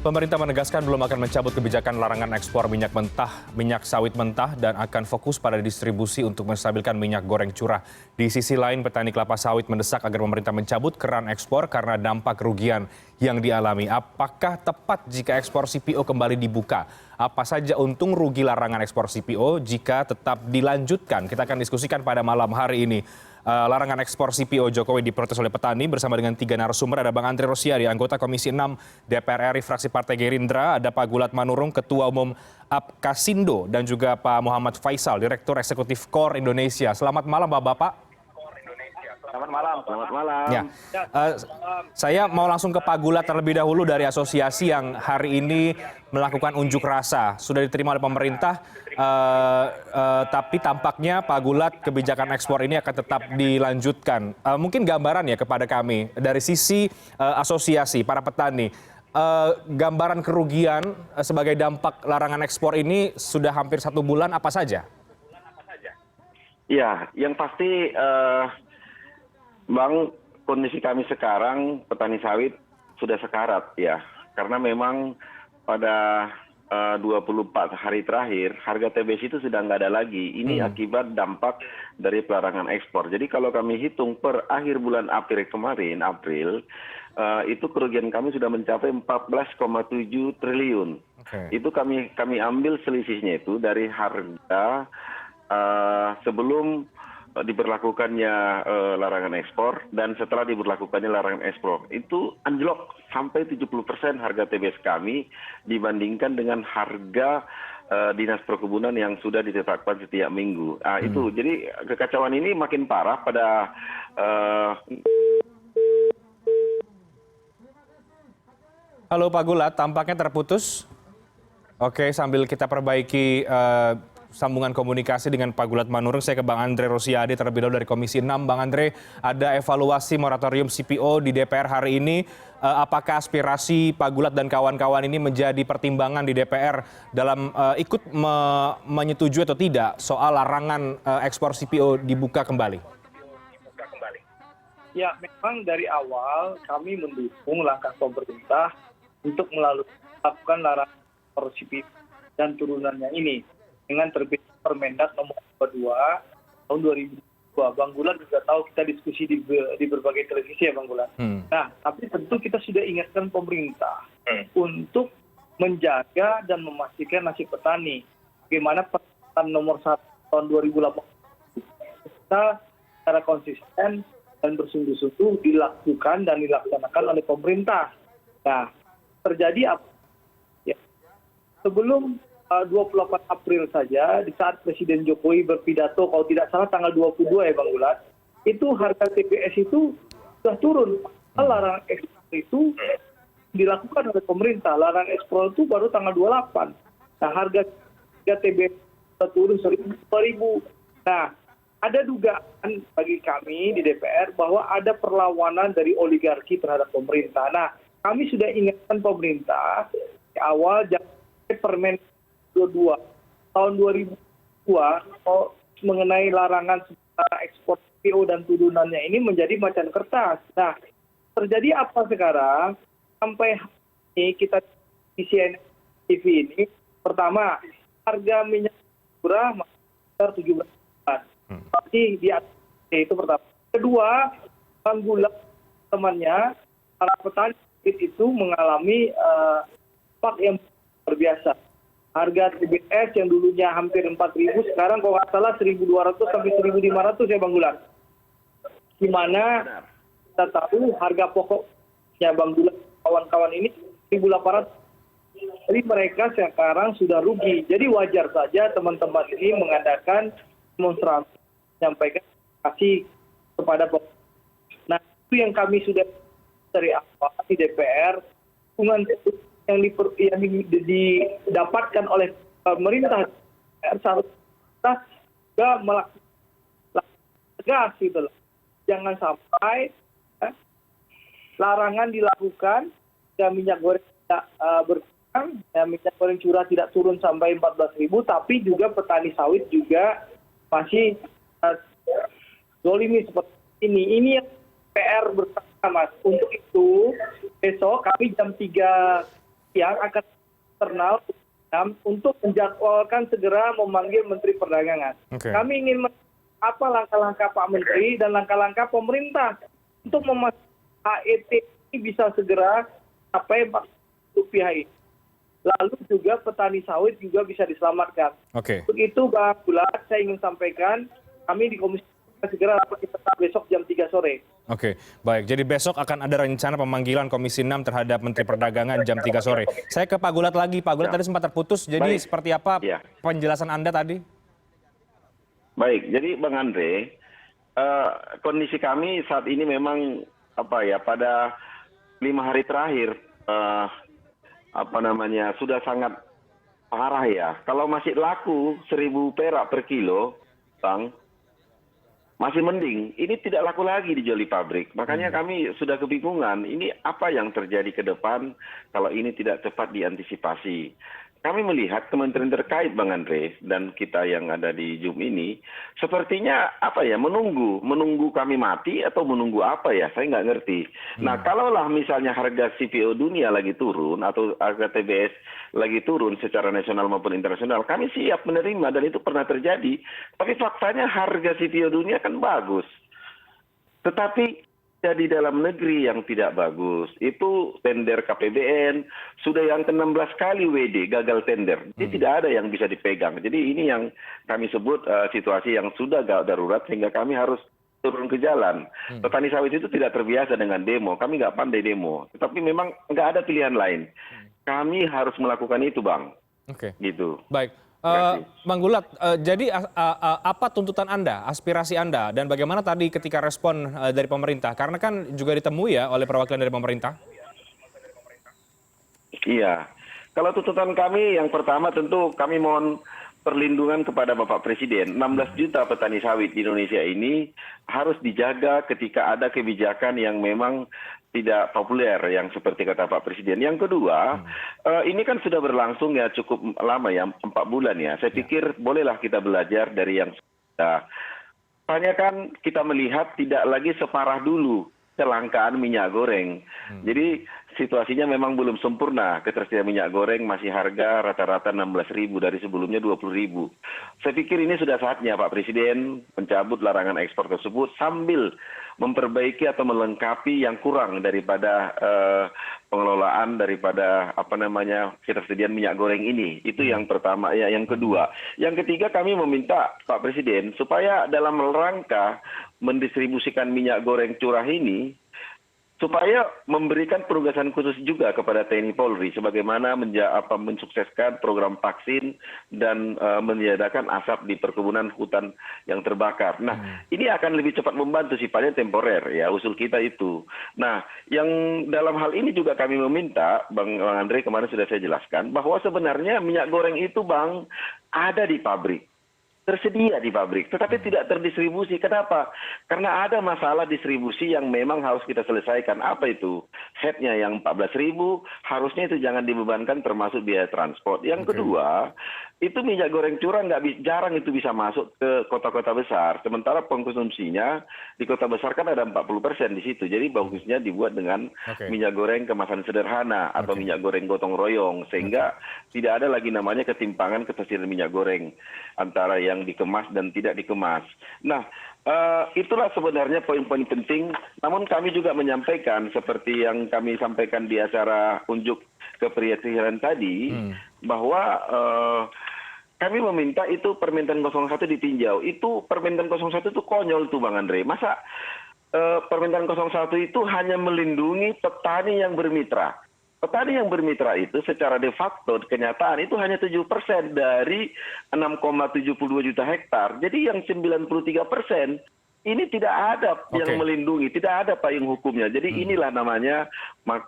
Pemerintah menegaskan belum akan mencabut kebijakan larangan ekspor minyak mentah, minyak sawit mentah, dan akan fokus pada distribusi untuk menstabilkan minyak goreng curah. Di sisi lain, petani kelapa sawit mendesak agar pemerintah mencabut keran ekspor karena dampak kerugian yang dialami. Apakah tepat jika ekspor CPO kembali dibuka? Apa saja untung rugi larangan ekspor CPO jika tetap dilanjutkan? Kita akan diskusikan pada malam hari ini. Larangan ekspor CPO Jokowi diprotes oleh petani bersama dengan 3 narasumber. Ada Bang Andre Rosiade, anggota Komisi 6 DPR RI fraksi Partai Gerindra, ada Pak Gulat Manurung, Ketua Umum Apkasindo, dan juga Pak Muhammad Faisal, Direktur Eksekutif KOR Indonesia. Selamat malam Bapak-Bapak. Selamat malam. Selamat malam. Ya, saya mau langsung ke Pak Gulat terlebih dahulu dari asosiasi yang hari ini melakukan unjuk rasa. Sudah diterima oleh pemerintah, tapi tampaknya Pak Gulat kebijakan ekspor ini akan tetap dilanjutkan. Mungkin gambaran ya kepada kami dari sisi asosiasi para petani. Gambaran kerugian sebagai dampak larangan ekspor ini sudah hampir 1 bulan apa saja? Ya, yang pasti Bang, kondisi kami sekarang petani sawit sudah sekarat ya. Karena memang pada 24 hari terakhir harga TBS itu sudah nggak ada lagi. Ini akibat dampak dari pelarangan ekspor. Jadi kalau kami hitung per akhir bulan April kemarin, itu kerugian kami sudah mencapai 14,7 triliun. Itu kami ambil selisihnya itu dari harga sebelum diberlakukannya larangan ekspor dan setelah diberlakukannya larangan ekspor. Itu anjlok sampai 70% harga TBS kami dibandingkan dengan harga Dinas Perkebunan yang sudah ditetapkan setiap minggu. Itu jadi kekacauan ini makin parah pada Halo Pak Gulat, tampaknya terputus. Oke, sambil kita perbaiki sambungan komunikasi dengan Pak Gulat Manurung, saya ke Bang Andre Rosiade terlebih dahulu dari Komisi 6. Bang Andre, ada evaluasi moratorium CPO di DPR hari ini. Apakah aspirasi Pak Gulat dan kawan-kawan ini menjadi pertimbangan di DPR dalam ikut menyetujui atau tidak soal larangan ekspor CPO dibuka kembali? Ya, memang dari awal kami mendukung langkah pemerintah untuk melakukan larangan ekspor CPO dan turunannya ini dengan terbit Permendak nomor 22 tahun 2002. Bang Gulat juga tahu kita diskusi di berbagai televisi ya Bang Gulat. Nah, tapi tentu kita sudah ingatkan pemerintah untuk menjaga dan memastikan nasib petani. Bagaimana Permen nomor 1 tahun 2008 kita secara konsisten dan bersungguh-sungguh dilakukan dan dilaksanakan oleh pemerintah. Nah, terjadi apa? Ya, sebelum 28 April saja, di saat Presiden Jokowi berpidato, kalau tidak salah tanggal 22 ya Bang Gulat, itu harga TBS itu sudah turun. Larangan ekspor itu dilakukan oleh pemerintah. Larangan ekspor itu baru tanggal 28. Nah, harga TBS sudah turun 1.000. Nah, ada dugaan bagi kami di DPR bahwa ada perlawanan dari oligarki terhadap pemerintah. Nah, kami sudah ingatkan pemerintah di awal Permen 22 tahun 2002 mengenai larangan ekspor CPO dan turunannya ini menjadi macan kertas. Nah, terjadi apa sekarang? Sampai ini kita di CNN TV ini, pertama, harga minyak curah sekitar 17. Pasti di atas itu pertama. Kedua, Bang Gulat temannya, para petani itu mengalami dampak yang luar biasa. Harga TBS yang dulunya hampir 4.000, sekarang kalau nggak salah 1.200 sampai 1.500 ya Bang Gulat. Di mana kita tahu harga pokoknya Bang Gulat kawan-kawan ini 1.800. Jadi mereka sekarang sudah rugi. Jadi wajar saja teman-teman ini mengadakan demonstrasi, menyampaikan kasih kepada pemerintah. Nah, itu yang kami sudah dari awal di DPR, hubungan yang didapatkan oleh pemerintah seharusnya juga melakukan tegas gitu loh. Jangan sampai larangan dilakukan dan minyak goreng tidak berkurang, minyak goreng curah tidak turun sampai 14.000, tapi juga petani sawit juga masih zolimi seperti ini. Ini yang PR bersama Mas. Untuk itu besok kami jam 3 yang akan internal untuk menjadwalkan segera memanggil Menteri Perdagangan. Oke. Kami ingin apa langkah-langkah Pak Menteri dan langkah-langkah pemerintah untuk memastikan HET ini bisa segera sampai rupiah ini. Lalu juga petani sawit juga bisa diselamatkan. Oke. Untuk itu Bang Bulat, saya ingin sampaikan kami di Komisi segera rapat internal besok jam 3 sore. Oke, baik. Jadi besok akan ada rencana pemanggilan Komisi 6 terhadap Menteri Perdagangan jam 3 sore. Saya ke Pak Gulat lagi. Pak Gulat tadi sempat terputus. Jadi Baik. seperti apa Ya. penjelasan Anda tadi? Baik, jadi Bang Andre, kondisi kami saat ini memang pada 5 hari terakhir sudah sangat parah ya. Kalau masih laku 1.000 perak per kilo, Bang, masih mending. Ini tidak laku lagi dijual di pabrik. Makanya kami sudah kebingungan, ini apa yang terjadi ke depan kalau ini tidak cepat diantisipasi. Kami melihat kementerian terkait, Bang Andre, dan kita yang ada di Zoom ini, sepertinya menunggu kami mati atau menunggu apa ya, saya nggak ngerti. Nah, kalaulah misalnya harga CPO dunia lagi turun atau harga TBS lagi turun secara nasional maupun internasional, kami siap menerima dan itu pernah terjadi. Tapi faktanya harga CPO dunia kan bagus. Tetapi di dalam negeri yang tidak bagus. Itu tender KPBN, sudah yang ke-16 kali WD gagal tender. Jadi tidak ada yang bisa dipegang. Jadi ini yang kami sebut situasi yang sudah darurat sehingga kami harus turun ke jalan. Petani sawit itu tidak terbiasa dengan demo. Kami nggak pandai demo. Tetapi memang nggak ada pilihan lain. Kami harus melakukan itu, Bang. Oke. Gitu. Baik. Bang Gulat, jadi apa tuntutan Anda, aspirasi Anda, dan bagaimana tadi ketika respon dari pemerintah? Karena kan juga ditemui ya oleh perwakilan dari pemerintah. Iya. Kalau tuntutan kami yang pertama tentu kami mohon perlindungan kepada Bapak Presiden. 16 juta petani sawit di Indonesia ini harus dijaga ketika ada kebijakan yang memang tidak populer yang seperti kata Pak Presiden. Yang kedua, ini kan sudah berlangsung ya cukup lama ya, 4 bulan ya. Saya pikir bolehlah kita belajar dari yang sudah. Hanya kan kita melihat tidak lagi separah dulu kelangkaan minyak goreng. Jadi situasinya memang belum sempurna. Ketersediaan minyak goreng masih harga rata-rata 16.000 dari sebelumnya 20.000. Saya pikir ini sudah saatnya Pak Presiden mencabut larangan ekspor tersebut sambil memperbaiki atau melengkapi yang kurang daripada pengelolaan daripada ketersediaan minyak goreng ini. Itu yang pertama. Ya, yang kedua. Yang ketiga kami meminta Pak Presiden supaya dalam rangka mendistribusikan minyak goreng curah ini supaya memberikan penugasan khusus juga kepada TNI Polri sebagaimana mensukseskan program vaksin dan meniadakan asap di perkebunan hutan yang terbakar. Nah, ini akan lebih cepat membantu, sifatnya temporer ya, usul kita itu. Nah, yang dalam hal ini juga kami meminta, Bang Andre kemarin sudah saya jelaskan, bahwa sebenarnya minyak goreng itu, Bang, ada di pabrik. Tersedia di pabrik, tetapi tidak terdistribusi. Kenapa? Karena ada masalah distribusi yang memang harus kita selesaikan. Apa itu? Headnya yang 14.000, harusnya itu jangan dibebankan termasuk biaya transport. Yang kedua, itu minyak goreng curah jarang itu bisa masuk ke kota-kota besar. Sementara pengkonsumsinya di kota besar kan ada 40% di situ. Jadi bagusnya dibuat dengan minyak goreng kemasan sederhana atau minyak goreng gotong royong. Sehingga tidak ada lagi namanya ketimpangan ketersediaan minyak goreng antara yang dikemas dan tidak dikemas. Nah, itulah sebenarnya poin-poin penting. Namun kami juga menyampaikan seperti yang kami sampaikan di acara unjuk keprihatinan tadi, bahwa kami meminta itu permintaan 01 ditinjau. Itu permintaan 01 itu konyol tuh Bang Andre. Masa permintaan 01 itu hanya melindungi petani yang bermitra. Petani yang bermitra itu secara de facto kenyataan itu hanya 7% dari 6,72 juta hektar. Jadi yang 93% ini tidak ada yang melindungi, tidak ada payung hukumnya. Jadi inilah namanya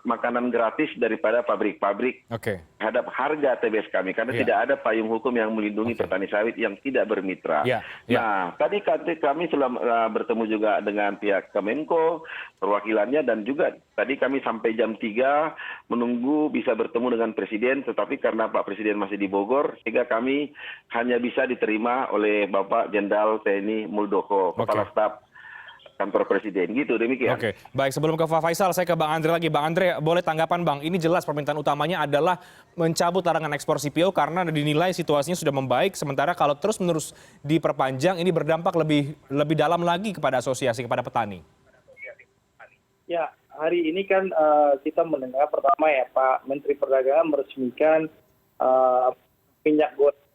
makanan gratis daripada pabrik-pabrik terhadap harga TBS kami. Karena tidak ada payung hukum yang melindungi petani sawit yang tidak bermitra. Nah, tadi kami sudah bertemu juga dengan pihak Kemenko, perwakilannya, dan juga tadi kami sampai jam 3 menunggu bisa bertemu dengan Presiden. Tetapi karena Pak Presiden masih di Bogor, sehingga kami hanya bisa diterima oleh Bapak Jenderal TNI Muldoko, Kepala Staf kantor presiden. Gitu, demikian. Oke, baik. Sebelum ke Pak Faisal, saya ke Bang Andre lagi. Bang Andre, boleh tanggapan Bang? Ini jelas permintaan utamanya adalah mencabut larangan ekspor CPO karena dinilai situasinya sudah membaik. Sementara kalau terus-menerus diperpanjang, ini berdampak lebih dalam lagi kepada asosiasi, kepada petani. Ya, hari ini kan kita mendengar pertama ya Pak Menteri Perdagangan meresmikan minyak goreng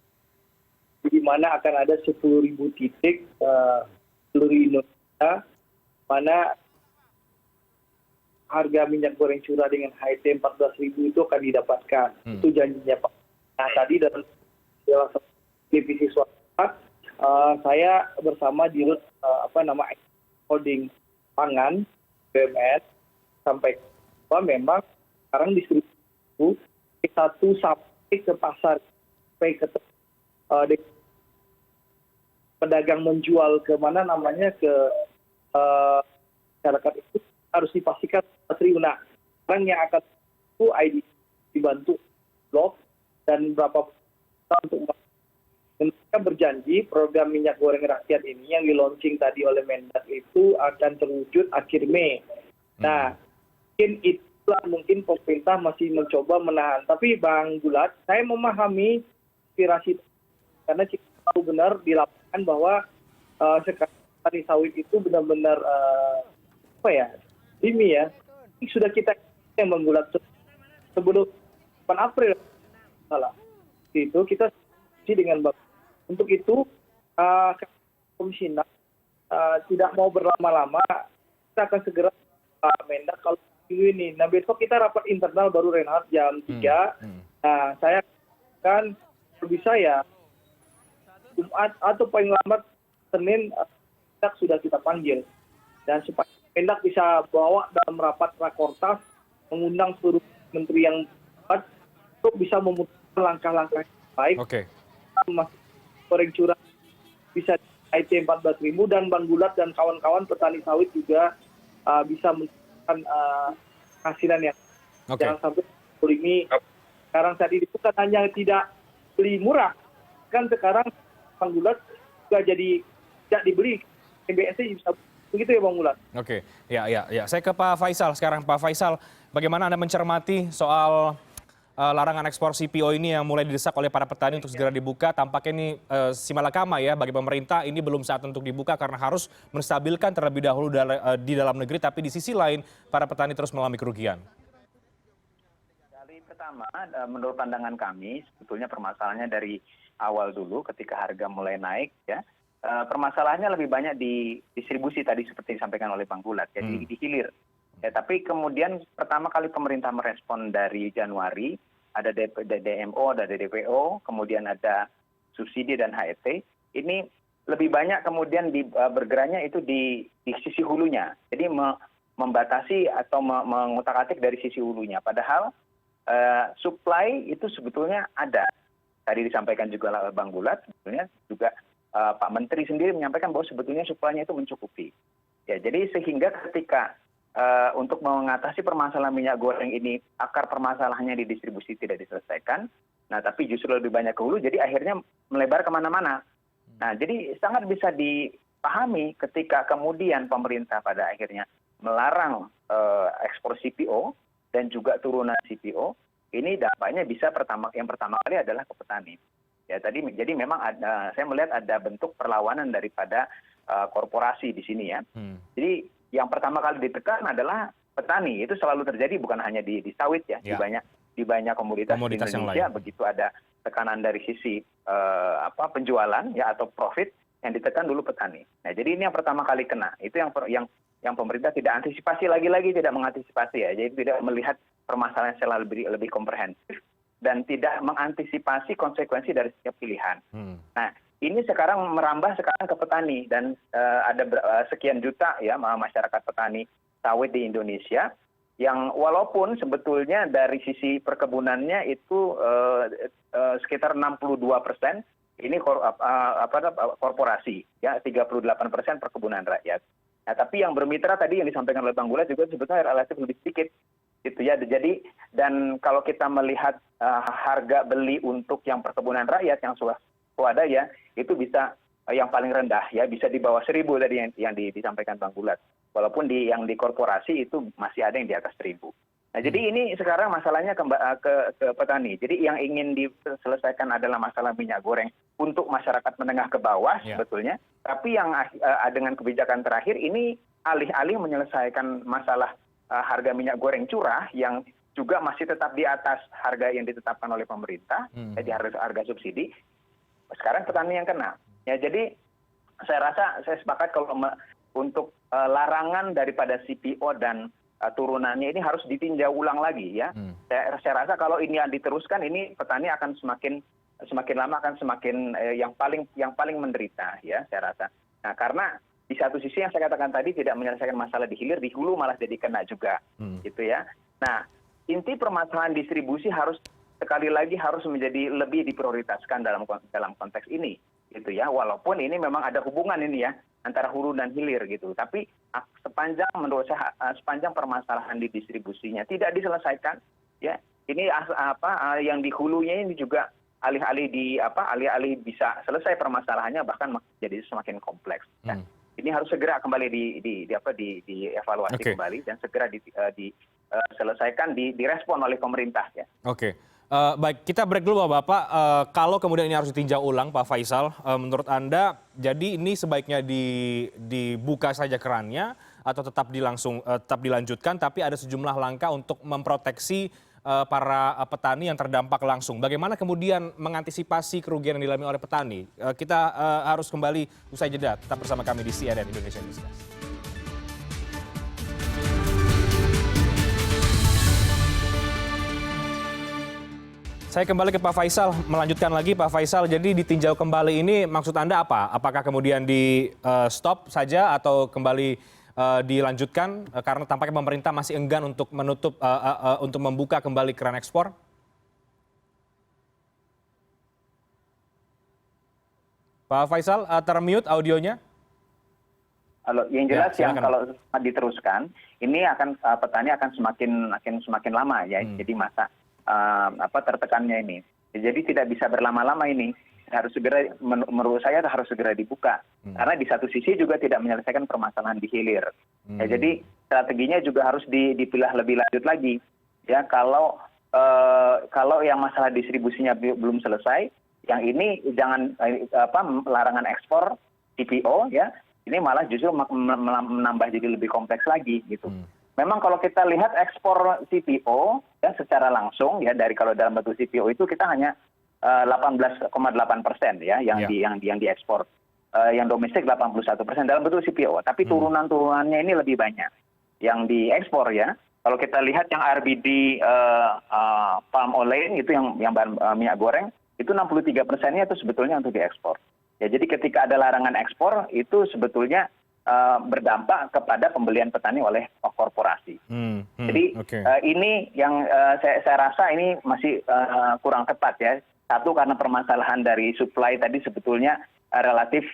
di mana akan ada 10.000 titik seluruh Indonesia, mana harga minyak goreng curah dengan HET 14.000 itu akan didapatkan. Itu janjinya Pak. Nah tadi dalam divisi swasta, saya bersama Dirut Holding Pangan BUMN sampai bahwa memang sekarang distribusi satu sampai ke pasar, sampai ke pedagang menjual ke mana namanya ke masyarakat itu harus dipastikan nah orang yang akan itu ID dibantu blog dan berapa untuk mereka berjanji program minyak goreng rakyat ini yang di launching tadi oleh Mendak itu akan terwujud akhir Mei. Nah, mungkin pemerintah masih mencoba menahan. Tapi Bang Gulat, saya memahami aspirasi karena kita tahu benar di lapangan bahwa sekarang petani sawit itu benar-benar ini sudah kita yang menggulat sebelum 8 April salah itu kita dengan untuk itu Komisi 6 tidak mau berlama-lama, kita akan segera Mendak kalau ini. Nah besok kita rapat internal baru Reinhardt jam 3. Nah saya akan bisa ya Jumat atau paling lambat Senin sudah kita panggil dan supaya Mendak bisa bawa dalam rapat rakortas mengundang seluruh menteri yang tepat untuk bisa memutuskan langkah-langkah yang baik. Oke. Goreng curah bisa IT 14.000 dan Bang Gulat dan kawan-kawan petani sawit juga bisa mendapatkan hasilan yang jangan sampai ini sekarang tadi bukan hanya tidak beli murah, kan sekarang Bang Gulat juga jadi tidak dibeli MBSI bisa begitu ya Bang Gulat. Oke, ya. Saya ke Pak Faisal sekarang. Pak Faisal, bagaimana Anda mencermati soal larangan ekspor CPO ini yang mulai didesak oleh para petani untuk segera dibuka? Tampaknya ini simalakama ya bagi pemerintah, ini belum saat untuk dibuka karena harus menstabilkan terlebih dahulu di dalam negeri, tapi di sisi lain para petani terus mengalami kerugian. Dari pertama, menurut pandangan kami, sebetulnya permasalahannya dari awal dulu ketika harga mulai naik ya. Permasalahannya lebih banyak di distribusi tadi seperti disampaikan oleh Bang Gulat, jadi di hilir. Ya, tapi kemudian pertama kali pemerintah merespon dari Januari, ada DMO, ada DPO, kemudian ada subsidi dan HET. Ini lebih banyak kemudian bergeraknya itu di sisi hulunya. Jadi membatasi atau mengutak-atik dari sisi hulunya. Padahal supply itu sebetulnya ada. Tadi disampaikan juga oleh Bang Gulat, sebetulnya juga Pak Menteri sendiri menyampaikan bahwa sebetulnya suplainya itu mencukupi. Ya, jadi sehingga ketika untuk mengatasi permasalahan minyak goreng ini, akar permasalahannya di distribusi tidak diselesaikan, nah tapi justru lebih banyak ke hulu, jadi akhirnya melebar kemana-mana. Nah, jadi sangat bisa dipahami ketika kemudian pemerintah pada akhirnya melarang ekspor CPO dan juga turunan CPO, ini dampaknya bisa yang pertama kali adalah ke petani. Ya, jadi memang saya melihat ada bentuk perlawanan daripada korporasi di sini ya. Jadi yang pertama kali ditekan adalah petani. Itu selalu terjadi bukan hanya di sawit ya, ya. Di banyak komoditas di Indonesia begitu ada tekanan dari sisi penjualan ya atau profit yang ditekan dulu petani. Nah, jadi ini yang pertama kali kena. Itu yang pemerintah tidak antisipasi lagi tidak mengantisipasi ya. Jadi tidak melihat permasalahan secara lebih komprehensif dan tidak mengantisipasi konsekuensi dari setiap pilihan. Nah, ini sekarang merambah ke petani dan ada sekian juta ya masyarakat petani sawit di Indonesia yang walaupun sebetulnya dari sisi perkebunannya itu sekitar 62% ini korporasi ya 38% perkebunan rakyat. Nah, tapi yang bermitra tadi yang disampaikan oleh Bang Gulat juga sebetulnya relatif lebih sedikit gitu ya. Jadi dan kalau kita melihat harga beli untuk yang perkebunan rakyat yang swadaya itu bisa yang paling rendah ya, bisa di bawah 1.000 tadi yang disampaikan Bang Bulat. Walaupun yang di korporasi itu masih ada yang di atas 1.000. Nah, jadi ini sekarang masalahnya ke petani. Jadi yang ingin diselesaikan adalah masalah minyak goreng untuk masyarakat menengah ke bawah sebetulnya. Tapi yang dengan kebijakan terakhir ini alih-alih menyelesaikan masalah harga minyak goreng curah yang juga masih tetap di atas harga yang ditetapkan oleh pemerintah, jadi harga subsidi. Sekarang petani yang kena. Ya, jadi saya sepakat kalau untuk larangan daripada CPO dan turunannya ini harus ditinjau ulang lagi ya. Saya rasa kalau ini yang diteruskan, ini petani akan semakin lama akan semakin yang paling menderita ya, saya rasa. Nah, karena di satu sisi yang saya katakan tadi tidak menyelesaikan masalah di hilir, di hulu malah jadi kena juga, gitu ya. Nah, inti permasalahan distribusi sekali lagi harus menjadi lebih diprioritaskan dalam konteks ini, gitu ya. Walaupun ini memang ada hubungan ini ya antara hulu dan hilir gitu. Tapi menurut saya sepanjang permasalahan di distribusinya tidak diselesaikan, ya ini yang di hulunya ini juga alih-alih bisa selesai permasalahannya bahkan jadi semakin kompleks. Nah, ini harus segera kembali dievaluasi kembali dan segera diselesaikan, direspon oleh pemerintah ya. Oke. Baik, kita break dulu Bapak. Kalau kemudian ini harus ditinjau ulang Pak Faisal, menurut Anda jadi ini sebaiknya dibuka saja kerannya atau tetap dilanjutkan, tapi ada sejumlah langkah untuk memproteksi para petani yang terdampak langsung. Bagaimana kemudian mengantisipasi kerugian yang dialami oleh petani? Kita harus kembali usai jeda. Tetap bersama kami di CNN Indonesia Newscast. Saya kembali ke Pak Faisal, melanjutkan lagi Pak Faisal. Jadi ditinjau kembali ini maksud Anda apa? Apakah kemudian di stop saja atau kembali dilanjutkan karena tampaknya pemerintah masih enggan untuk untuk membuka kembali keran ekspor? Pak Faisal, termute audionya. Yang jelas kalau diteruskan, ini petani akan semakin lama ya. Jadi masa tertekannya ini. Jadi tidak bisa berlama-lama ini. Menurut saya harus segera dibuka. Karena di satu sisi juga tidak menyelesaikan permasalahan di hilir. Ya, jadi strateginya juga harus dipilah lebih lanjut lagi. Ya, kalau yang masalah distribusinya belum selesai, yang ini jangan larangan ekspor CPO ya. Ini malah justru menambah jadi lebih kompleks lagi gitu. Memang kalau kita lihat ekspor CPO ya secara langsung ya kalau dalam bentuk CPO itu kita hanya 18,8% ya yang diekspor. Yang domestik 81% dalam bentuk CPO. Tapi turunannya ini lebih banyak yang diekspor ya. Kalau kita lihat yang RBD palm oil itu yang bahan minyak goreng itu 63%-nya itu sebetulnya untuk diekspor. Ya, jadi ketika ada larangan ekspor itu sebetulnya berdampak kepada pembelian petani oleh korporasi. Jadi ini yang saya rasa ini masih kurang tepat ya. Satu karena permasalahan dari supply tadi sebetulnya relatif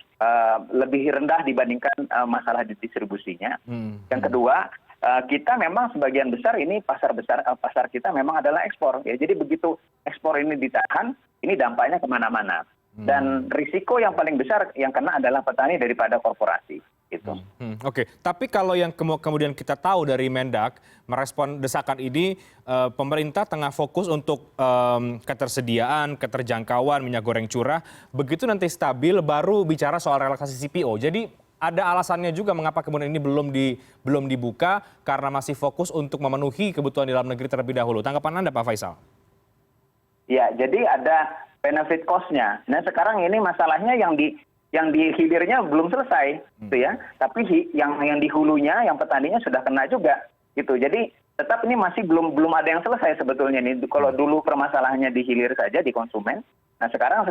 lebih rendah dibandingkan masalah di distribusinya. Yang kedua, kita memang sebagian besar ini pasar kita memang adalah ekspor. Ya. Jadi begitu ekspor ini ditahan, ini dampaknya kemana-mana. Dan risiko yang paling besar yang kena adalah petani daripada korporasi. Gitu. Oke, tapi kalau yang kemudian kita tahu dari Mendak merespon desakan ini, pemerintah tengah fokus untuk ketersediaan, keterjangkauan minyak goreng curah. Begitu nanti stabil, baru bicara soal relaksasi CPO. Jadi ada alasannya juga mengapa kemudian ini belum dibuka karena masih fokus untuk memenuhi kebutuhan di dalam negeri terlebih dahulu. Tanggapan Anda, Pak Faisal? Ya, jadi ada benefit cost-nya. Nah, sekarang ini masalahnya yang di hilirnya belum selesai, gitu ya. Tapi yang di hulunya, yang petaninya sudah kena juga, gitu. Jadi tetap ini masih belum ada yang selesai sebetulnya nih. Kalau dulu permasalahannya di hilir saja di konsumen, nah sekarang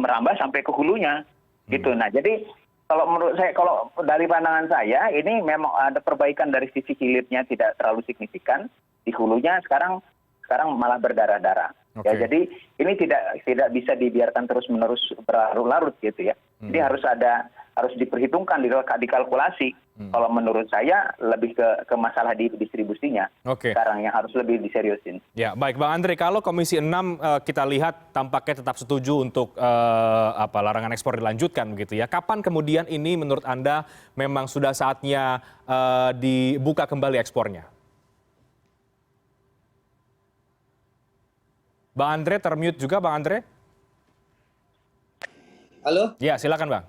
merambah sampai ke hulunya, gitu. Nah, jadi kalau menurut saya, kalau dari pandangan saya, ini memang ada perbaikan dari sisi hilirnya tidak terlalu signifikan. Di hulunya sekarang malah berdarah-darah. Ya, jadi ini tidak bisa dibiarkan terus-menerus berlarut-larut gitu ya. Jadi harus ada harus diperhitungkan, dikalkulasi. Kalau menurut saya lebih ke masalah di distribusinya. Oke. Sekarang yang harus lebih diseriusin. Ya, baik Bang Andre, kalau Komisi 6 kita lihat tampaknya tetap setuju untuk larangan ekspor dilanjutkan begitu ya. Kapan kemudian ini menurut Anda memang sudah saatnya dibuka kembali ekspornya? Bang Andre termute juga Bang Andre? Halo? Ya, silakan Bang.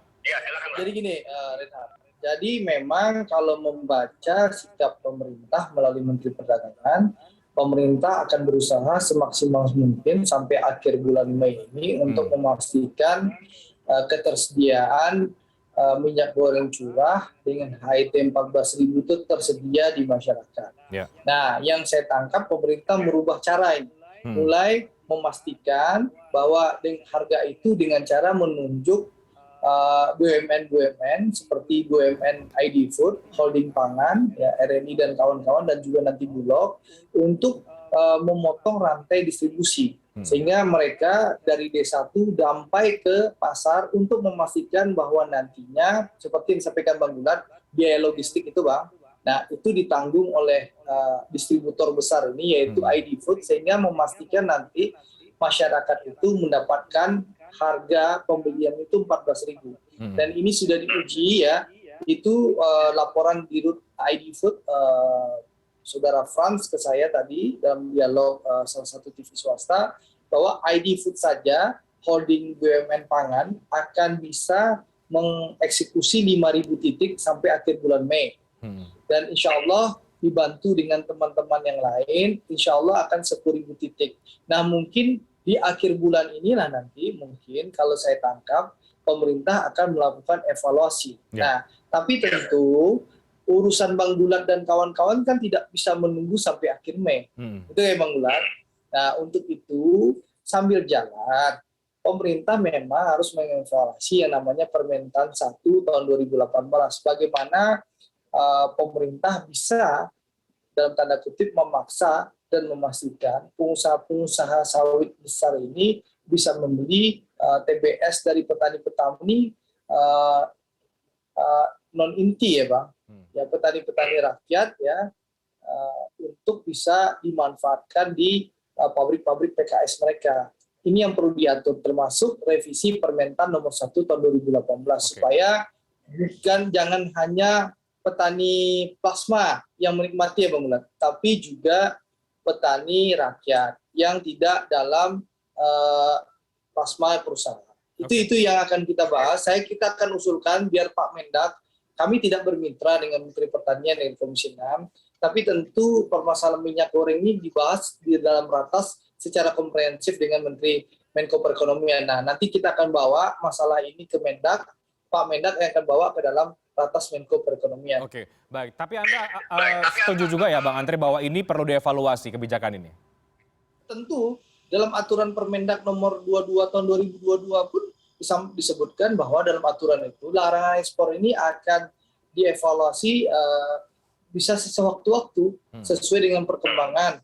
Jadi gini, Reinhard. Jadi memang kalau membaca sikap pemerintah melalui Menteri Perdagangan, pemerintah akan berusaha semaksimal mungkin sampai akhir bulan Mei ini untuk memastikan ketersediaan minyak goreng curah dengan HIT 14.000 itu tersedia di masyarakat. Ya. Nah, yang saya tangkap pemerintah merubah cara ini. Mulai memastikan bahwa harga itu dengan cara menunjuk BUMN seperti BUMN ID Food, Holding Pangan, ya, RNI dan kawan-kawan dan juga nanti Bulog untuk memotong rantai distribusi sehingga mereka dari D1 sampai ke pasar untuk memastikan bahwa nantinya seperti yang disampaikan Bang Gulat, biaya logistik itu Bang, nah itu ditanggung oleh distributor besar ini yaitu ID Food sehingga memastikan nanti masyarakat itu mendapatkan harga pembelian itu 14.000 dan ini sudah diuji ya, itu laporan Dirut ID Food Saudara Franz ke saya tadi dalam dialog salah satu TV swasta bahwa ID Food saja holding BUMN pangan akan bisa mengeksekusi 5.000 titik sampai akhir bulan Mei dan insya Allah dibantu dengan teman-teman yang lain insya Allah akan 10.000 titik. Nah mungkin di akhir bulan inilah nanti mungkin kalau saya tangkap pemerintah akan melakukan evaluasi. Nah, tapi tentu urusan Bang Gulat dan kawan-kawan kan tidak bisa menunggu sampai akhir Mei. Itu ya Bang Gulat. Nah, untuk itu sambil jalan pemerintah memang harus mengevaluasi yang namanya Permentan 1 tahun 2018. Bagaimana pemerintah bisa dalam tanda kutip memaksa dan memastikan pengusaha-pengusaha sawit besar ini bisa membeli TBS dari petani-petani non-inti ya Bang, ya petani-petani rakyat ya untuk bisa dimanfaatkan di pabrik-pabrik PKS mereka. Ini yang perlu diatur termasuk revisi Permentan nomor 1 tahun 2018 supaya jangan hanya petani plasma yang menikmati ya Bang Gulat, tapi juga petani rakyat yang tidak dalam plasma perusahaan. Itu yang akan kita bahas. Kita akan usulkan biar Pak Mendak, kami tidak bermitra dengan Menteri Pertanian dan Komisi 6, tapi tentu permasalahan minyak goreng ini dibahas di dalam ratas secara komprehensif dengan Menteri Menko Perekonomian. Nah, nanti kita akan bawa masalah ini ke Mendak, Pak Mendak yang akan bawa ke dalam ratas Menko Perekonomian. Oke, baik. Tapi Anda setuju juga ya Bang Andre bahwa ini perlu dievaluasi kebijakan ini? Tentu, dalam aturan Permendak nomor 22 tahun 2022 pun disebutkan bahwa dalam aturan itu larangan ekspor ini akan dievaluasi bisa sewaktu-waktu sesuai dengan perkembangan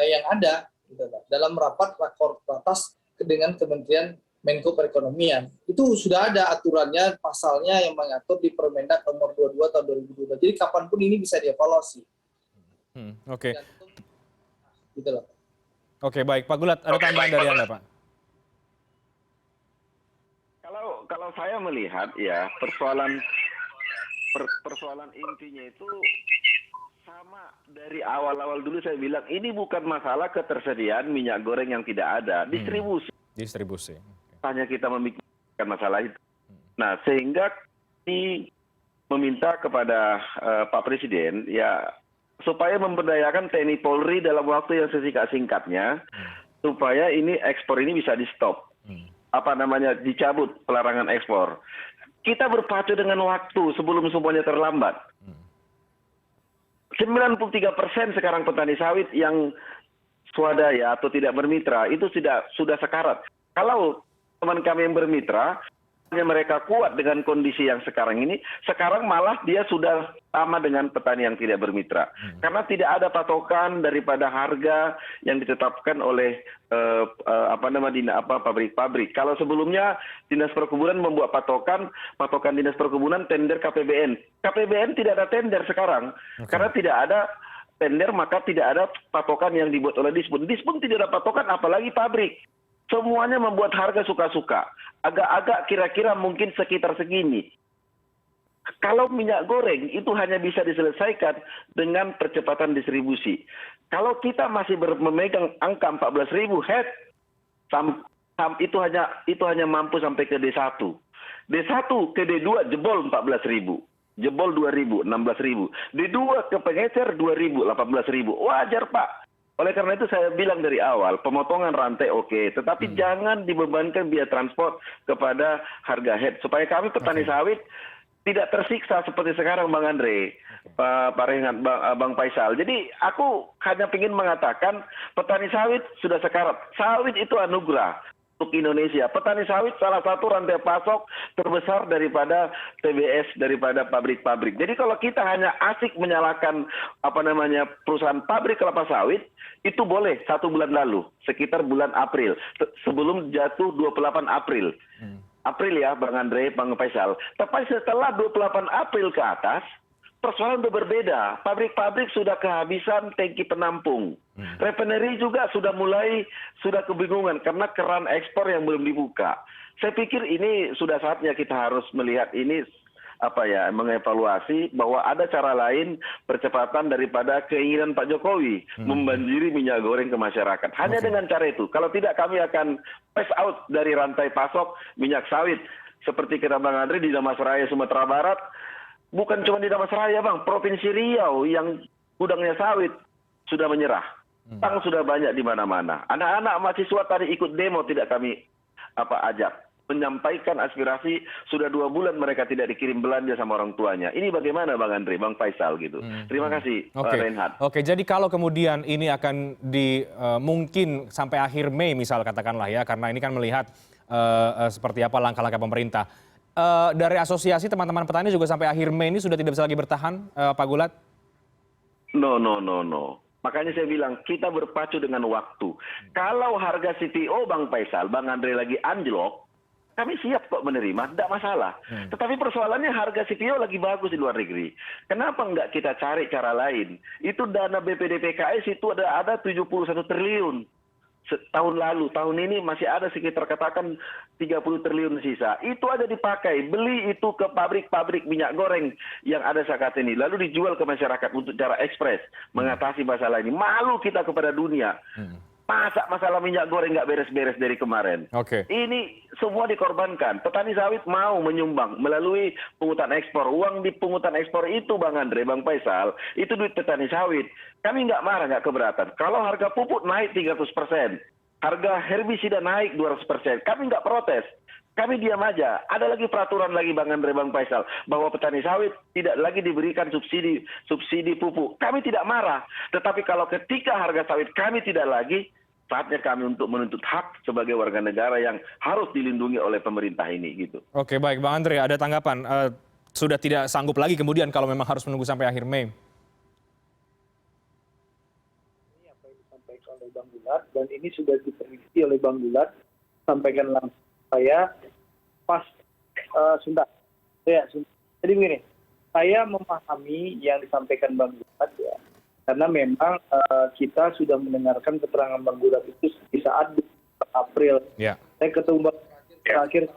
yang ada gitu, dalam rapat rakor atas dengan Kementerian Menko Perekonomian. Itu sudah ada aturannya, pasalnya yang mengatur di Permendak nomor 22 tahun 2022. Jadi kapanpun ini bisa dievaluasi. Oke. Gitu loh. Oke, baik. Pak Gulat, ada tambahan dari Anda, Pak? Kalau saya melihat ya persoalan intinya itu sama dari awal-awal dulu saya bilang ini bukan masalah ketersediaan minyak goreng yang tidak ada, distribusi. Hanya kita memikirkan masalah itu. Nah, sehingga kami meminta kepada Pak Presiden ya supaya memberdayakan TNI Polri dalam waktu yang sesingkat-singkatnya supaya ini ekspor ini bisa di-stop. Dicabut pelarangan ekspor. Kita berpacu dengan waktu sebelum semuanya terlambat. 93% sekarang petani sawit yang swadaya atau tidak bermitra itu sudah sekarat. Kalau teman kami yang bermitra, mereka kuat dengan kondisi yang sekarang ini, sekarang malah dia sudah sama dengan petani yang tidak bermitra. Karena tidak ada patokan daripada harga yang ditetapkan oleh pabrik-pabrik. Kalau sebelumnya Dinas Perkebunan membuat patokan Dinas Perkebunan tender KPBN. KPBN tidak ada tender sekarang. Karena tidak ada tender maka tidak ada patokan yang dibuat oleh Dispun. Dispun tidak ada patokan apalagi pabrik. Semuanya membuat harga suka-suka. Agak-agak kira-kira mungkin sekitar segini. Kalau minyak goreng itu hanya bisa diselesaikan dengan percepatan distribusi. Kalau kita masih memegang angka 14.000 head, itu hanya mampu sampai ke D1. D1 ke D2 jebol 14.000. Jebol 2.000, 16.000. D2 ke pengecer 2.000, 18.000. Wajar Pak. Oleh karena itu saya bilang dari awal, pemotongan rantai oke, tetapi jangan dibebankan biaya transport kepada harga head. Supaya kami petani sawit tidak tersiksa seperti sekarang Bang Andre, Pak Rehan, Bang Faisal. Jadi aku hanya ingin mengatakan petani sawit sudah sekarat. Sawit itu anugerah untuk Indonesia. Petani sawit salah satu rantai pasok terbesar daripada TBS, daripada pabrik-pabrik. Jadi kalau kita hanya asik menyalahkan perusahaan pabrik kelapa sawit, itu boleh 1 bulan lalu, sekitar bulan April, sebelum jatuh 28 April. April ya Bang Andre, Bang Faisal. Tapi setelah 28 April ke atas, persoalan sudah berbeda. Pabrik-pabrik sudah kehabisan tangki penampung. Refinery juga sudah kebingungan karena keran ekspor yang belum dibuka. Saya pikir ini sudah saatnya kita harus melihat ini mengevaluasi bahwa ada cara lain percepatan daripada keinginan Pak Jokowi membanjiri minyak goreng ke masyarakat. Hanya dengan cara itu. Kalau tidak kami akan pass out dari rantai pasok minyak sawit. Seperti kata Bang Andri di Damasraya, Sumatera Barat. Bukan cuma di Damasraya Bang, Provinsi Riau yang gudangnya sawit sudah menyerah. Tang sudah banyak di mana-mana. Anak-anak mahasiswa tadi ikut demo tidak kami ajak. Menyampaikan aspirasi, sudah 2 bulan mereka tidak dikirim belanja sama orang tuanya. Ini bagaimana Bang Andre, Bang Faisal gitu. Terima kasih Pak Reinhard. Oke, jadi kalau kemudian ini akan mungkin sampai akhir Mei misal katakanlah ya, karena ini kan melihat seperti apa langkah-langkah pemerintah. Dari asosiasi teman-teman petani juga sampai akhir Mei ini sudah tidak bisa lagi bertahan, Pak Gulat? No. Makanya saya bilang kita berpacu dengan waktu. Kalau harga CPO Bang Faisal, Bang Andre lagi anjlok, kami siap kok menerima, tidak masalah. Tetapi persoalannya harga CPO lagi bagus di luar negeri. Kenapa nggak kita cari cara lain? Itu dana BPDPKS itu ada 71 triliun. Tahun lalu, tahun ini masih ada sekitar katakan 30 triliun sisa. Itu aja dipakai, beli itu ke pabrik-pabrik minyak goreng yang ada saat ini. Lalu dijual ke masyarakat untuk cara ekspres mengatasi masalah ini. Malu kita kepada dunia. Masa masalah minyak goreng nggak beres-beres dari kemarin. Ini semua dikorbankan. Petani sawit mau menyumbang melalui pungutan ekspor. Uang di pungutan ekspor itu Bang Andre, Bang Faisal, itu duit petani sawit. Kami nggak marah, nggak keberatan. Kalau harga pupuk naik 300%, harga herbisida naik 200%, kami nggak protes. Kami diam aja. Ada lagi peraturan lagi Bang Andre, Bang Faisal, bahwa petani sawit tidak lagi diberikan subsidi pupuk. Kami tidak marah. Tetapi kalau ketika harga sawit kami tidak lagi, saatnya kami untuk menuntut hak sebagai warga negara yang harus dilindungi oleh pemerintah ini gitu. Oke, baik Bang Andre, ada tanggapan? Sudah tidak sanggup lagi kemudian kalau memang harus menunggu sampai akhir Mei? Ini apa yang disampaikan oleh Bang Gulat, dan ini sudah diprediksi oleh Bang Gulat, sampaikan langsung saya pas Sunda. Jadi begini, saya memahami yang disampaikan Bang Gulat ya, karena memang kita sudah mendengarkan keterangan Bang Gulat itu di saat April. Saya ketemu Bang terakhir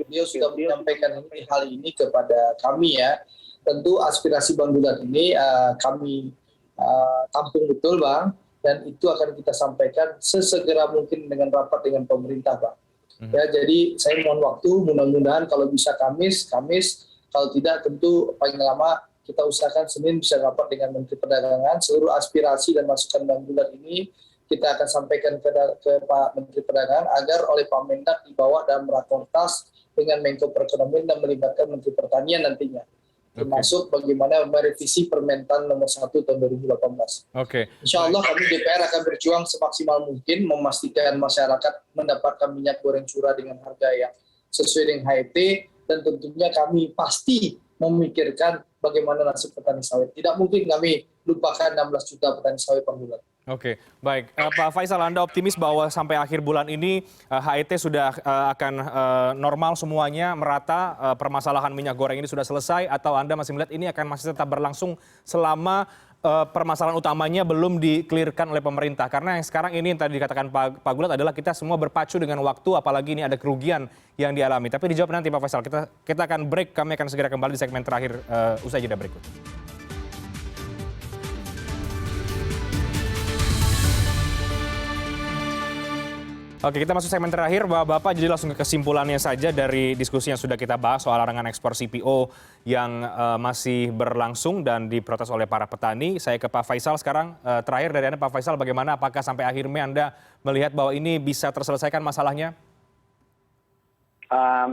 beliau sudah menyampaikan hal ini kepada kami ya. Tentu aspirasi Bang Gulat ini kami tampung betul Bang, dan itu akan kita sampaikan sesegera mungkin dengan rapat dengan pemerintah Bang. Ya, jadi saya mohon waktu, mudah-mudahan kalau bisa Kamis, kalau tidak tentu paling lama kita usahakan Senin bisa rapat dengan Menteri Perdagangan. Seluruh aspirasi dan masukan Bang Gulat ini kita akan sampaikan ke Pak Menteri Perdagangan agar oleh Pak Mendak dibawa dalam rakortas dengan Menko Perekonomian dan melibatkan Menteri Pertanian nantinya. Termasuk bagaimana merevisi Permentan nomor 1 tahun 2018. Insya Allah kami DPR akan berjuang semaksimal mungkin memastikan masyarakat mendapatkan minyak goreng curah dengan harga yang sesuai dengan HET, dan tentunya kami pasti memikirkan bagaimana nasib petani sawit. Tidak mungkin kami lupakan 16 juta petani sawit Bang Gulat. Oke, baik. Pak Faisal, Anda optimis bahwa sampai akhir bulan ini HET sudah akan normal semuanya, merata, permasalahan minyak goreng ini sudah selesai, atau Anda masih melihat ini akan masih tetap berlangsung selama permasalahan utamanya belum di-clearkan oleh pemerintah? Karena yang sekarang ini yang tadi dikatakan Pak Gulat adalah kita semua berpacu dengan waktu, apalagi ini ada kerugian yang dialami. Tapi dijawab nanti Pak Faisal. Kita akan break, kami akan segera kembali di segmen terakhir usai jeda berikut. Oke, kita masuk segmen terakhir, Bapak-Bapak. Jadi langsung ke kesimpulannya saja dari diskusi yang sudah kita bahas soal larangan ekspor CPO yang masih berlangsung dan diprotes oleh para petani. Saya ke Pak Faisal sekarang. Terakhir dari Anda, Pak Faisal, bagaimana? Apakah sampai akhir Mei Anda melihat bahwa ini bisa terselesaikan masalahnya?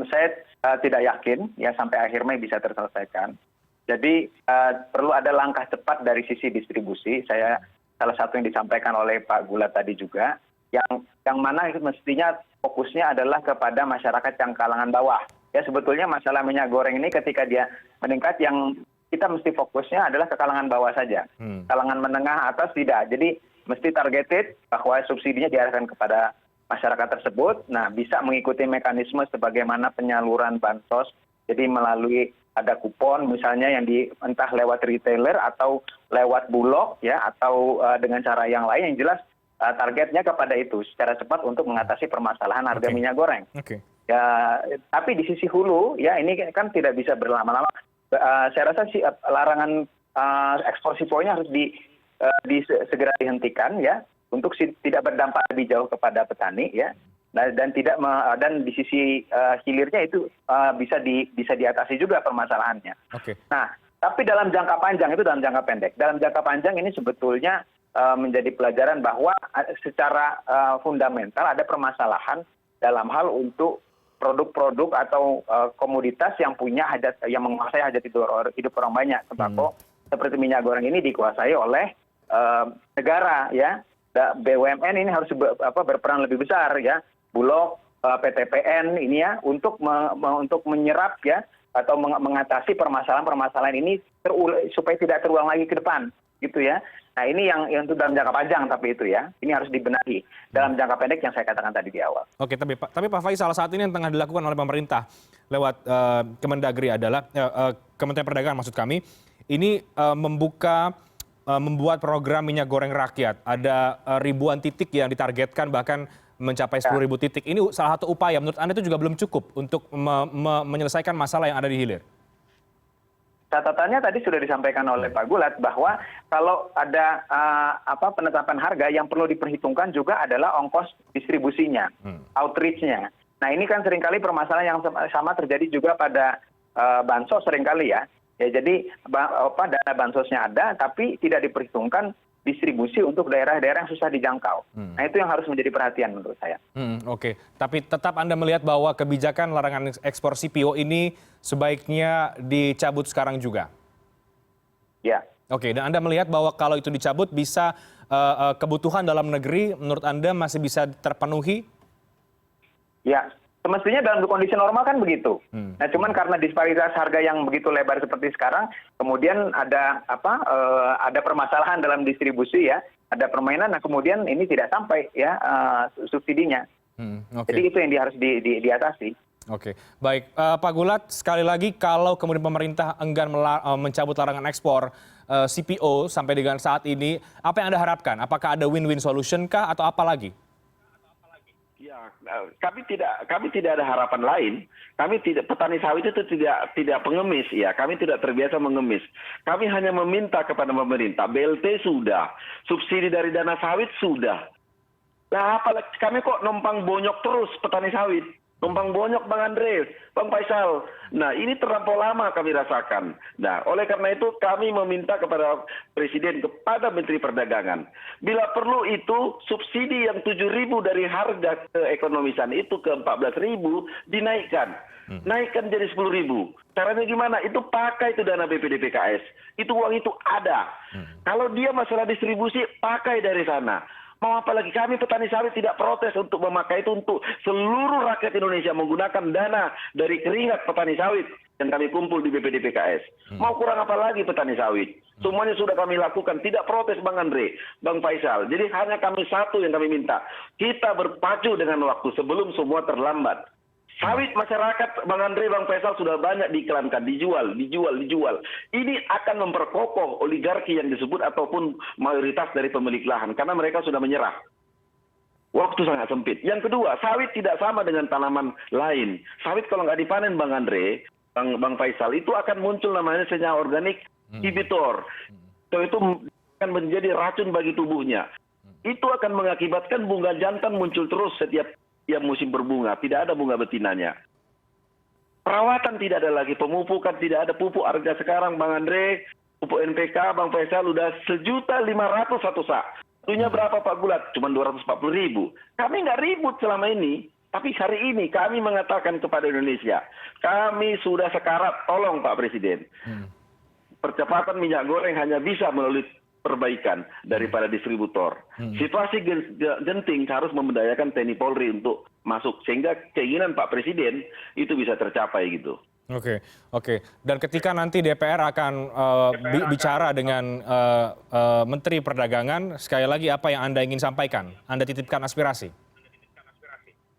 Saya tidak yakin ya sampai akhir Mei bisa terselesaikan. Jadi perlu ada langkah cepat dari sisi distribusi. Salah satu yang disampaikan oleh Pak Gulat tadi juga, yang mana mestinya fokusnya adalah kepada masyarakat yang kalangan bawah. Ya sebetulnya masalah minyak goreng ini ketika dia meningkat, yang kita mesti fokusnya adalah ke kalangan bawah saja. Kalangan menengah atas tidak. Jadi mesti targeted bahwa subsidinya diarahkan kepada masyarakat tersebut. Nah, bisa mengikuti mekanisme sebagaimana penyaluran bansos. Jadi melalui ada kupon misalnya yang entah lewat retailer atau lewat bulog ya, atau dengan cara yang lain, yang jelas targetnya kepada itu secara cepat untuk mengatasi permasalahan harga minyak goreng. Ya, tapi di sisi hulu ya ini kan tidak bisa berlama-lama. Saya rasa sih larangan ekspor CPO-nya harus segera dihentikan ya, untuk tidak berdampak lebih jauh kepada petani ya. Dan di sisi hilirnya itu bisa diatasi juga permasalahannya. Nah, tapi dalam jangka panjang itu dalam jangka pendek. Dalam jangka panjang ini sebetulnya menjadi pelajaran bahwa secara fundamental ada permasalahan dalam hal untuk produk-produk atau komoditas yang yang menguasai hajat hidup orang banyak. Sembako seperti minyak goreng ini dikuasai oleh negara ya. BUMN ini harus berperan lebih besar ya. Bulog, PTPN ini ya, untuk menyerap ya, atau mengatasi permasalahan-permasalahan ini supaya tidak terulang lagi ke depan gitu ya. Nah, ini yang itu dalam jangka panjang, tapi itu ya, ini harus dibenahi dalam jangka pendek yang saya katakan tadi di awal. Oke, tapi Pak Faisal, saat ini yang tengah dilakukan oleh pemerintah lewat Kemendagri adalah Kementerian Perdagangan maksud kami, ini membuat program minyak goreng rakyat. Ada ribuan titik yang ditargetkan, bahkan mencapai 10.000 titik. Ini salah satu upaya, menurut Anda itu juga belum cukup untuk menyelesaikan masalah yang ada di hilir? Catatannya tadi sudah disampaikan oleh Pak Gulat bahwa kalau ada penetapan harga, yang perlu diperhitungkan juga adalah ongkos distribusinya, outreach-nya. Nah, ini kan seringkali permasalahan yang sama terjadi juga pada bansos seringkali ya. Ya, jadi dana bansosnya ada, tapi tidak diperhitungkan distribusi untuk daerah-daerah yang susah dijangkau. Nah, itu yang harus menjadi perhatian menurut saya. Oke, tapi tetap Anda melihat bahwa kebijakan larangan ekspor CPO ini sebaiknya dicabut sekarang juga? Ya. Oke, dan Anda melihat bahwa kalau itu dicabut bisa kebutuhan dalam negeri menurut Anda masih bisa terpenuhi? Ya, semestinya dalam kondisi normal kan begitu. Nah, cuman karena disparitas harga yang begitu lebar seperti sekarang, kemudian ada permasalahan dalam distribusi ya, ada permainan. Nah, kemudian ini tidak sampai ya subsidinya. Jadi itu yang harus diatasi. Oke, baik Pak Gulat, sekali lagi kalau kemudian pemerintah enggan mencabut larangan ekspor CPO sampai dengan saat ini, apa yang Anda harapkan? Apakah ada win-win solution kah atau apa lagi? Ya, kami tidak ada harapan lain. Petani sawit itu tidak pengemis ya. Kami tidak terbiasa mengemis. Kami hanya meminta kepada pemerintah, BLT sudah, subsidi dari dana sawit sudah. Nah, apalagi kami kok numpang bonyok terus petani sawit. Numpang bonyok Bang Andre, Bang Faisal. Nah, ini terlampau lama kami rasakan. Nah, oleh karena itu kami meminta kepada Presiden, kepada Menteri Perdagangan. Bila perlu itu subsidi yang 7.000 dari harga keekonomisan itu ke 14.000 dinaikkan. Naikkan jadi 10.000. Caranya gimana? Itu pakai itu dana BPDPKS. Itu uang itu ada. Kalau dia masalah distribusi, pakai dari sana. Mau apa lagi? Kami petani sawit tidak protes untuk memakai itu untuk seluruh rakyat Indonesia menggunakan dana dari keringat petani sawit yang kami kumpul di BPD PKS. Mau kurang apa lagi petani sawit? Semuanya sudah kami lakukan. Tidak protes Bang Andre, Bang Faisal. Jadi hanya kami satu yang kami minta. Kita berpacu dengan waktu sebelum semua terlambat. Sawit masyarakat, Bang Andre, Bang Faisal sudah banyak diiklankan, dijual. Ini akan memperkokoh oligarki yang disebut ataupun mayoritas dari pemilik lahan. Karena mereka sudah menyerah. Waktu sangat sempit. Yang kedua, sawit tidak sama dengan tanaman lain. Sawit kalau nggak dipanen, Bang Andre, Bang Faisal, itu akan muncul namanya senyawa organik inhibitor. Itu akan menjadi racun bagi tubuhnya. Itu akan mengakibatkan bunga jantan muncul terus setiap musim berbunga, tidak ada bunga betinanya. Perawatan tidak ada lagi, pemupukan tidak ada, pupuk harga sekarang Bang Andre, pupuk NPK, Bang Faisal udah 1.500.000 satu sak. Satunya berapa Pak Gulat? Cuma 240.000. Kami nggak ribut selama ini, tapi hari ini kami mengatakan kepada Indonesia, kami sudah sekarat, tolong Pak Presiden. Percepatan minyak goreng hanya bisa melalui perbaikan daripada distributor. Situasi genting harus memberdayakan TNI Polri untuk masuk sehingga keinginan Pak Presiden itu bisa tercapai gitu. Oke. Dan ketika nanti DPR akan bicara dengan Menteri Perdagangan, sekali lagi apa yang Anda ingin sampaikan? Anda titipkan aspirasi?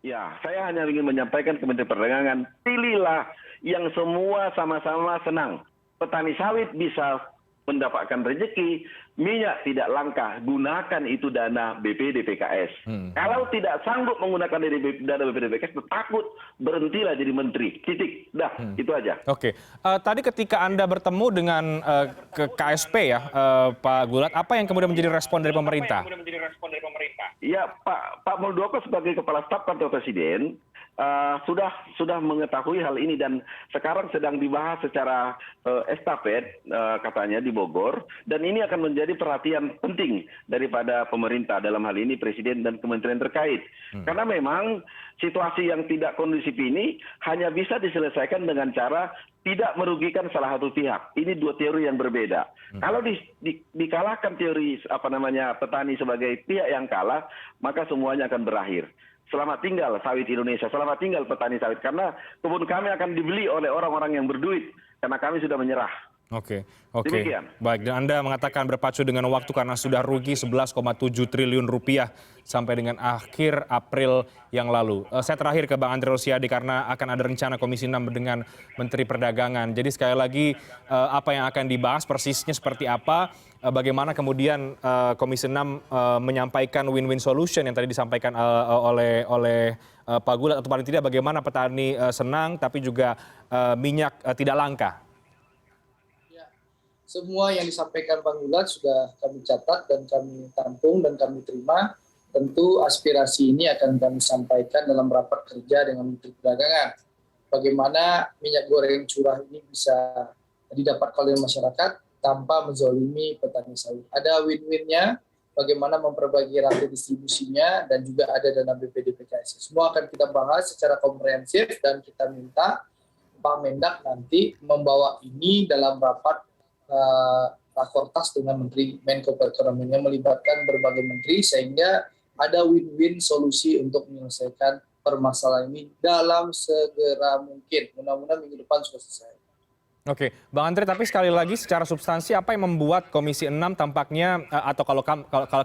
Ya, saya hanya ingin menyampaikan ke Menteri Perdagangan, pilihlah yang semua sama-sama senang. Petani sawit bisa mendapatkan rezeki, minyak tidak langka, gunakan itu dana BPD PKS. Kalau tidak sanggup menggunakan dana BPD PKS, takut berhentilah jadi menteri. Titik. Dah, itu aja. Oke. Tadi ketika Anda bertemu dengan ke KSP ya, Pak Gulat, apa yang kemudian menjadi respon dari pemerintah? Ya, Pak Muldoko sebagai Kepala Staf Kantor Presiden sudah mengetahui hal ini dan sekarang sedang dibahas secara estafet katanya di Bogor, dan ini akan menjadi perhatian penting daripada pemerintah, dalam hal ini Presiden dan kementerian terkait. Karena memang situasi yang tidak kondusif ini hanya bisa diselesaikan dengan cara tidak merugikan salah satu pihak. Ini dua teori yang berbeda. Kalau dikalahkan teori petani sebagai pihak yang kalah, maka semuanya akan berakhir. Selamat tinggal sawit Indonesia, selamat tinggal petani sawit. Karena kebun kami akan dibeli oleh orang-orang yang berduit, karena kami sudah menyerah. Oke. Demikian. Baik, dan Anda mengatakan berpacu dengan waktu karena sudah rugi 11,7 triliun rupiah sampai dengan akhir April yang lalu. Saya terakhir ke Bang Andre Rosiade karena akan ada rencana Komisi 6 dengan Menteri Perdagangan. Jadi sekali lagi apa yang akan dibahas persisnya seperti apa, bagaimana kemudian Komisi 6 menyampaikan win-win solution yang tadi disampaikan oleh Pak Gulat, atau paling tidak bagaimana petani senang tapi juga minyak tidak langka. Semua yang disampaikan Bang Gulat sudah kami catat dan kami tampung dan kami terima. Tentu aspirasi ini akan kami sampaikan dalam rapat kerja dengan Menteri Perdagangan. Bagaimana minyak goreng curah ini bisa didapatkan oleh masyarakat tanpa menzolimi petani sawit. Ada win-winnya, bagaimana memperbaiki rantai distribusinya, dan juga ada dana BPD PKS. Semua akan kita bahas secara komprehensif dan kita minta Pak Mendak nanti membawa ini dalam rapat rakortas dengan Menteri Menko Perekonomian yang melibatkan berbagai menteri sehingga ada win-win solusi untuk menyelesaikan permasalahan ini dalam segera mungkin. Mudah-mudahan minggu depan sudah selesai. Oke, Bang Andre, tapi sekali lagi secara substansi apa yang membuat Komisi 6 tampaknya atau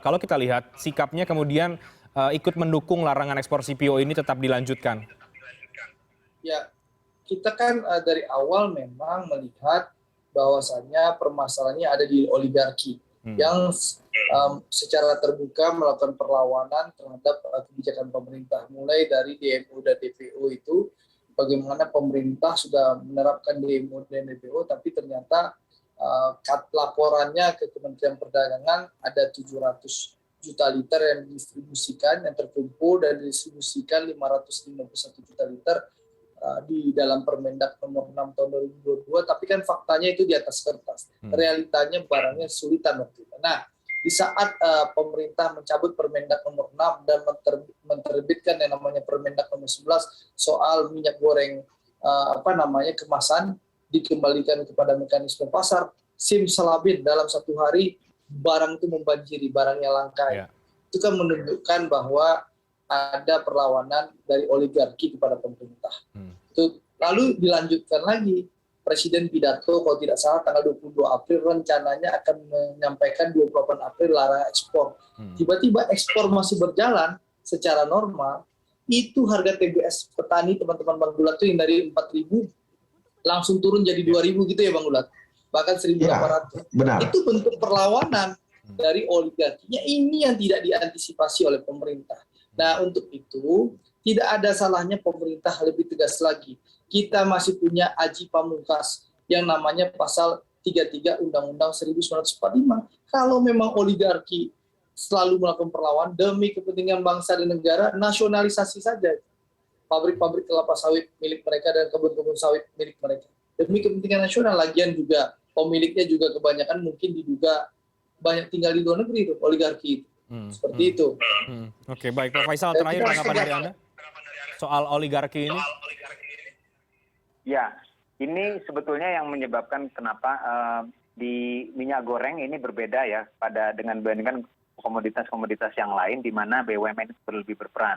kalau kita lihat sikapnya kemudian ikut mendukung larangan ekspor CPO ini tetap dilanjutkan? Ya, kita kan dari awal memang melihat bahwasannya permasalahannya ada di oligarki yang secara terbuka melakukan perlawanan terhadap kebijakan pemerintah, mulai dari DMO dan DPO itu, bagaimana pemerintah sudah menerapkan DMO dan DPO, tapi ternyata laporannya ke Kementerian Perdagangan ada 700 juta liter yang didistribusikan, yang terkumpul dan didistribusikan 551 juta liter di dalam Permendak nomor 6 tahun 2022, tapi kan faktanya itu di atas kertas. Realitanya barangnya sulitan waktu itu. Nah, di saat pemerintah mencabut Permendak nomor 6 dan menerbitkan yang namanya Permendak nomor 11 soal minyak goreng kemasan dikembalikan kepada mekanisme pasar, simsalabim dalam satu hari barang itu membanjiri, barangnya langka. itu kan menunjukkan bahwa ada perlawanan dari oligarki kepada pemerintah. Itu lalu dilanjutkan lagi, Presiden pidato kalau tidak salah tanggal 22 April rencananya akan menyampaikan 28 April larangan ekspor. Tiba-tiba ekspor masih berjalan secara normal, itu harga TBS petani teman-teman Bang Gulat itu yang dari 4.000 langsung turun jadi 2.000 gitu ya Bang Gulat. Bahkan 1.800. Ya, benar. Itu bentuk perlawanan dari oligarkinya, ini yang tidak diantisipasi oleh pemerintah. Nah, untuk itu tidak ada salahnya pemerintah lebih tegas lagi. Kita masih punya aji pamungkas yang namanya pasal 33 Undang-Undang 1945. Kalau memang oligarki selalu melakukan perlawanan demi kepentingan bangsa dan negara, nasionalisasi saja pabrik-pabrik kelapa sawit milik mereka dan kebun-kebun sawit milik mereka. Demi kepentingan nasional, lagian juga pemiliknya juga kebanyakan mungkin diduga banyak tinggal di luar negeri itu, oligarki itu. Seperti itu. Oke, baik Pak Faisal, terakhir tanggapan dari Anda soal oligarki ini. Ya, ini sebetulnya yang menyebabkan kenapa di minyak goreng ini berbeda ya dibandingkan komoditas-komoditas yang lain di mana BUMN lebih berperan.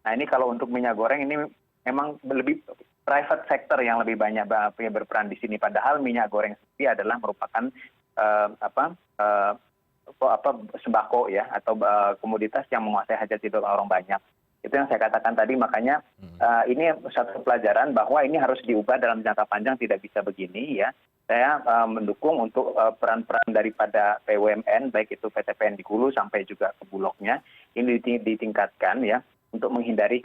Nah ini kalau untuk minyak goreng ini memang lebih private sector yang lebih banyak berperan di sini. Padahal minyak goreng sendiri adalah merupakan sembako ya atau komoditas yang menguasai hajat hidup orang banyak. Itu yang saya katakan tadi, makanya ini satu pelajaran bahwa ini harus diubah dalam jangka panjang, tidak bisa begini ya. Saya mendukung untuk peran-peran daripada BUMN, baik itu PTPN di hulu sampai juga ke bulognya, ini ditingkatkan ya untuk menghindari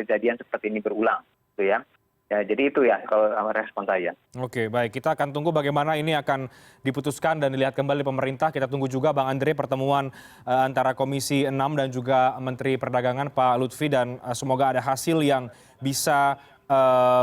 kejadian seperti ini berulang, gitu ya. Ya, jadi itu ya kalau respon saya. Oke, baik. Kita akan tunggu bagaimana ini akan diputuskan dan dilihat kembali pemerintah. Kita tunggu juga Bang Andre pertemuan antara Komisi 6 dan juga Menteri Perdagangan Pak Lutfi, dan semoga ada hasil yang bisa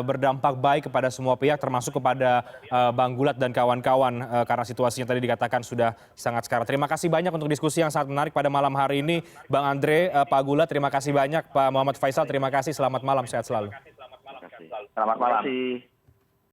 berdampak baik kepada semua pihak, termasuk kepada Bang Gulat dan kawan-kawan, karena situasinya tadi dikatakan sudah sangat sekarat. Terima kasih banyak untuk diskusi yang sangat menarik pada malam hari ini. Bang Andre, Pak Gulat, terima kasih banyak. Pak Muhammad Faisal, terima kasih. Selamat malam, sehat selalu. Selamat malam. Terima kasih.